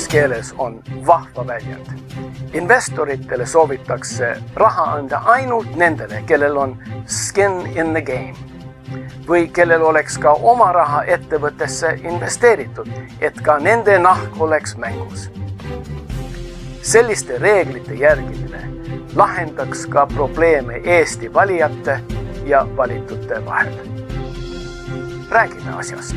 inglise keeles on vahva väljend. Investoritele soovitakse raha anda ainult nendele, kellel on skin in the game või kellel oleks ka oma raha ettevõttesse investeeritud, et ka nende nahk oleks mängus. Selliste reeglite järgimine lahendaks ka probleeme Eesti valijate ja valitute vahel. Räägime asjast.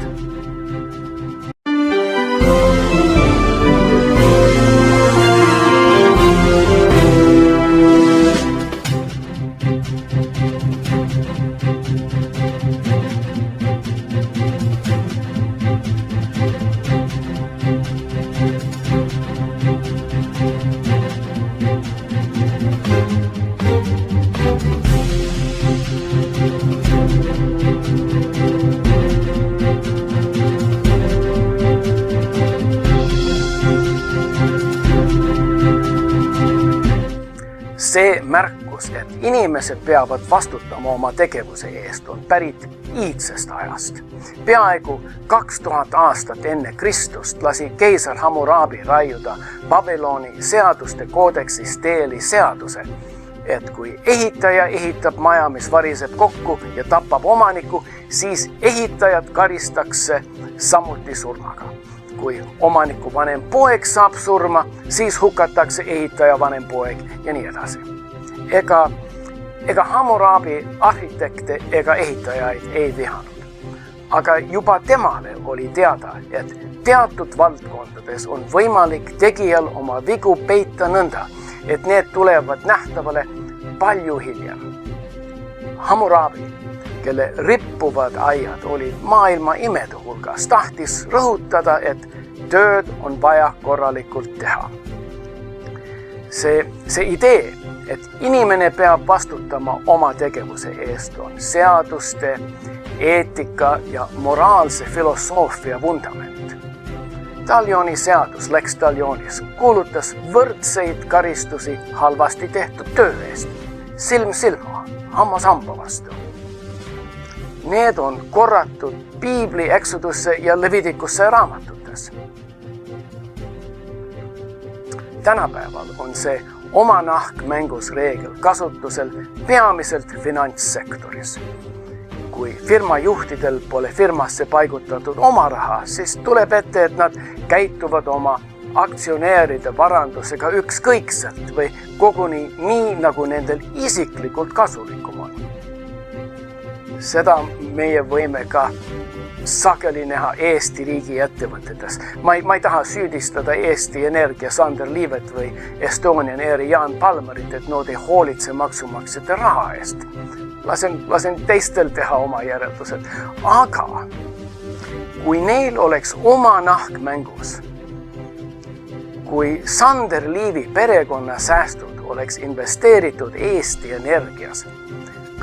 See märkus, et inimesed peavad vastutama oma tegevuse eest, on pärit iidsest ajast. Peaaegu 2000 aastat enne Kristust lasi keisar Hammurabi raiuda Babyloni seaduste koodeksist teeli seaduse, et kui ehitaja ehitab maja, mis variseb kokku ja tapab omaniku, siis ehitajat karistakse samuti surmaga. Kui omaniku vanem poeg saab surma, siis hukatakse ehitaja vanem poeg ja nii edasi. Ega Hammurabi arhitekte ega ehitajaid ei vihanud. Aga juba temale oli teada, et teatud valdkondades on võimalik tegijal oma vigu peita nõnda, et need tulevad nähtavale palju hiljem. Hammurabi, kelle rippuvad aiad olid maailma imede hulgas, tahtis rõhutada, et tööd on vaja korralikult teha. See idee, et inimene peab vastutama oma tegevuse eest, on seaduste, eetika ja moraalse filosoofia vundament. Taljoni seadus Lex Talionis kuulutas võrdseid karistusi halvasti tehtud töö eest, silm silma, hammas hamba vastu. Need on korratud Piibli Exodusse ja Levidikusse raamatutes. Tänapäeval on see oma nahk mängus reegel kasutusel peamiselt finantssektoris. Kui firma juhtidel pole firmasse paigutatud oma raha, siis tuleb ette, et nad käituvad oma aktsionääride varandusega ükskõikselt või koguni nii, nagu nendel isiklikult kasulikum on. Seda meie võime ka sageli näha Eesti riigi ettevõtetes. Ma ei taha süüdistada Eesti Energia Sander Liivet või Estonian Airi Jaan Palmerit, et nad ei hoolitse maksumaksjate raha eest. Lasen teistel teha oma järeldused. Aga kui neil oleks oma nahk mängus, kui Sander Liivi perekonna säästud oleks investeeritud Eesti Energias,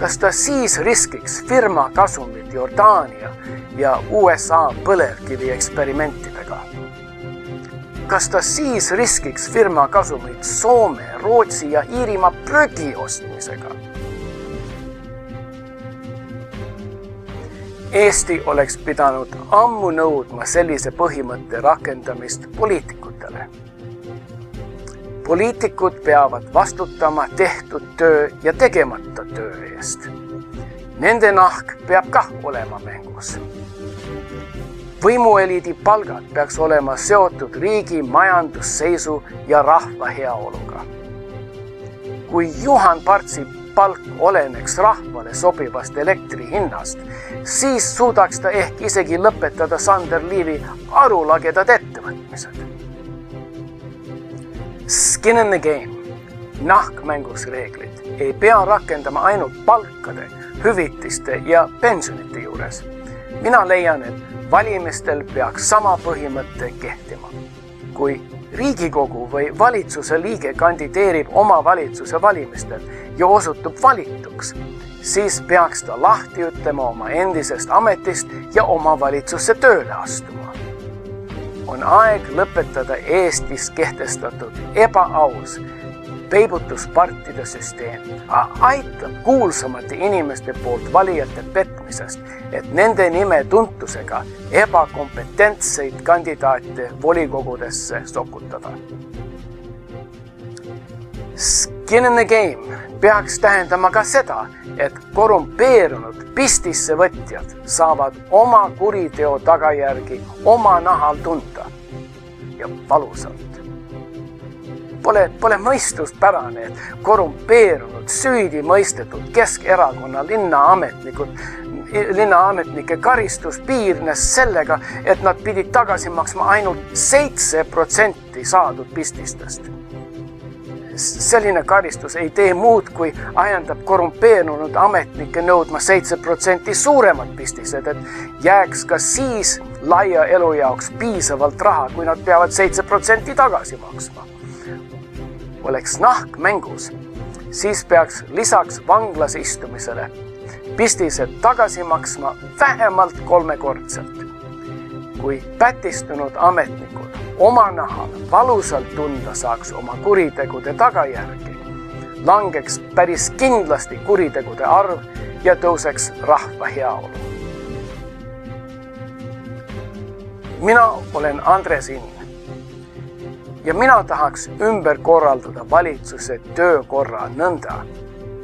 kas ta siis riskiks firma kasumit Jordaania ja USA põlevkivi eksperimentidega? Kas ta siis riskiks firma kasumit Soome, Rootsi ja Iirimaa prügi ostmisega? Eesti oleks pidanud ammu nõudma sellise põhimõtte rakendamist poliitikutele. Poliitikud peavad vastutama tehtud töö ja tegemata töö eest. Nende nahk peab kah olema mängus. Võimueliidi palgad peaks olema seotud riigi majandusseisu ja rahva heaoluga. Kui Juhan Partsi palk oleneks rahvale sobivast elektri hinnast, siis suudaks ta ehk isegi lõpetada Sander Liivi arulagedad ettevõtmised. Skin in the game, nahkmängus reeglid ei pea rakendama ainult palkade, hüvitiste ja pensionite juures. Mina leian, et valimistel peaks sama põhimõte kehtima. Kui Riigikogu või valitsuse liige kandideerib oma valitsuse valimistel ja osutub valituks, siis peaks ta lahti ütlema oma endisest ametist ja oma valitsusse tööle astuma. On aeg lõpetada Eestis kehtestatud ebaaus peibutuspartide süsteem aitab kuulsamate inimeste poolt valijate petmisest, et nende nime tuntusega ebakompetentseid kandidaate volikogudesse sokutada. Skin in the game peaks tähendama ka seda, et korrumpeerunud pistisse võtjad saavad oma kuriteo tagajärgi oma nahal tunda ja valusalt. Pole mõistuspärane, et korrumpeerunud süüdi mõistetud Keskerakonna linnaametnike karistus piirnes sellega, et nad pidid tagasi maksma ainult 7% saadud pististest. Selline karistus ei tee muud, kui ajendab korrumpeerunud ametnikke nõudma 7% suuremad pistised, et jääks ka siis laia elu jaoks piisavalt raha, kui nad peavad 7% tagasi maksma. Oleks nahk mängus, siis peaks lisaks vanglas istumisele pistised tagasi maksma vähemalt 3-kordselt. Kui pätistunud ametnikud oma nahal valusalt tunda saaks oma kuritegude tagajärgi, langeks päris kindlasti kuritegude arv ja tõuseks rahva heaolu. Mina olen Andres Inn ja mina tahaks ümber korraldada valitsuse töökorra nõnda,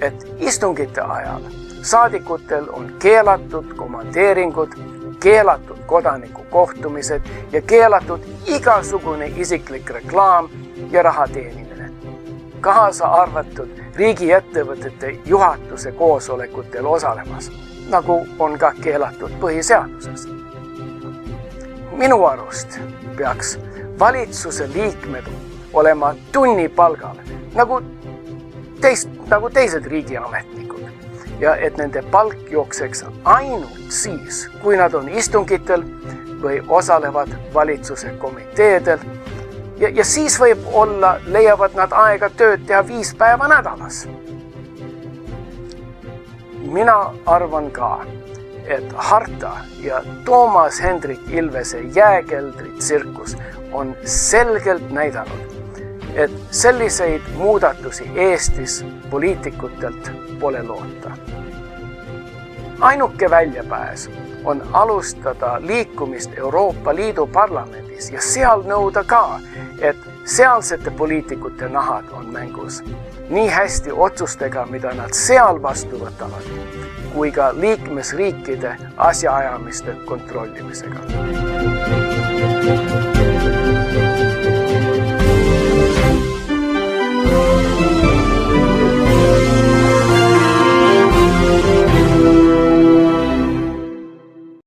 et istungite ajal saadikutel on keelatud komandeeringud, keelatud kodanikukohtumised ja keelatud igasugune isiklik reklaam ja raha teenimine. Kaasa arvatud riigiettevõtete juhatuse koosolekutel osalemas, nagu on ka keelatud põhiseaduses. Minu arust peaks valitsuse liikmed olema tunnipalgal, nagu teised riigiametnikud. Ja et nende palk jookseks ainult siis, kui nad on istungitel või osalevad valitsuse komiteedel. Ja siis võib-olla leiavad nad aega tööd teha 5 päeva nädalas. Mina arvan ka, et Harta ja Toomas Hendrik Ilvese jääkeldri tsirkus on selgelt näidanud, et selliseid muudatusi Eestis poliitikutelt pole loota. Ainuke väljapääs on alustada liikumist Euroopa Liidu parlamendis ja seal nõuda ka, et sealsete poliitikute nahad on mängus nii hästi otsustega, mida nad seal vastu võtavad, kui ka liikmesriikide asjaajamiste kontrollimisega.